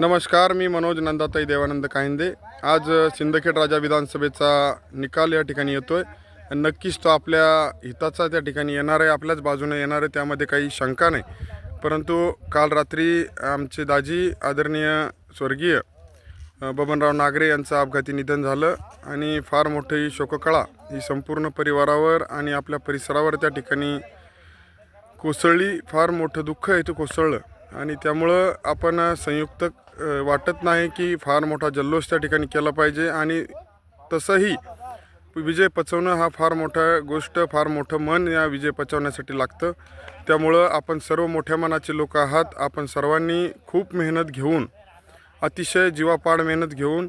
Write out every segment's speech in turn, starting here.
नमस्कार, मी मनोज नंदाताई देवानंद काहिंदे। आज सिंदखेड राजा विधानसभेचा निकाल या ठिकाणी येतोय। नक्कीच तो आपल्या हिताचा त्या ठिकाणी येणार आहे, आपल्याच बाजूने येणार आहे, त्यामध्ये काही शंका नाही। परंतु काल रात्री आमचे दाजी आदरणीय स्वर्गीय बबनराव नागरे यांचं अपघाती निधन झालं आणि फार मोठी शोककळा ही संपूर्ण परिवारावर आणि आपल्या परिसरावर त्या ठिकाणी कोसळली। फार मोठं दुःख आहे ते कोसळलं आणि त्यामुळं आपण संयुक्त वाटत नाही की फार मोठा जल्लोष त्या ठिकाणी केला पाहिजे। आणि तसंही विजय पचवणं हा फार मोठा गोष्ट, फार मोठं मन या विजय पचवण्यासाठी लागतं। त्यामुळं आपण सर्व मोठ्या मनाचे लोक आहात। आपण सर्वांनी खूप मेहनत घेऊन, अतिशय जीवापाड मेहनत घेऊन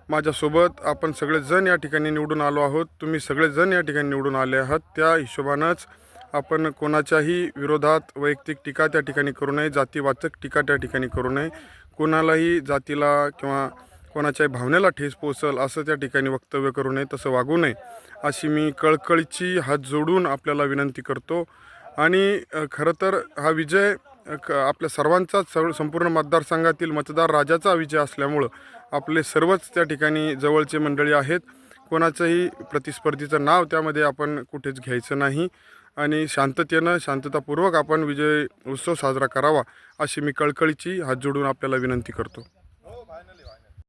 माझ्यासोबत आपण सगळेजण या ठिकाणी निवडून आलो आहोत। तुम्ही सगळेजण या ठिकाणी निवडून आले आहात, त्या हिशोबानंच आपण कोणाच्याही विरोधात वैयक्तिक टीका त्या ठिकाणी करू नये, जातीवाचक टीका त्या ठिकाणी करू नये। कोणालाही जातीला किंवा कोणाच्याही भावनेला ठेस पोचल असं त्या ठिकाणी वक्तव्य करू नये, तसं वागू नये अशी मी कळकळीची हात जोडून आपल्याला विनंती करतो। आणि खरं तर हा विजय आपल्या सर्वांचाच संपूर्ण मतदारसंघातील मतदार राजाचा विजय असल्यामुळं आपले सर्वच त्या ठिकाणी जवळचे मंडळी आहेत। कोणाचंही प्रतिस्पर्धीचं नाव त्यामध्ये आपण कुठेच घ्यायचं नाही आणि शांततेनं शांततापूर्वक आपण विजय उत्सव साजरा करावा अशी मी कळकळीची हात जोडून आपल्याला विनंती करतो।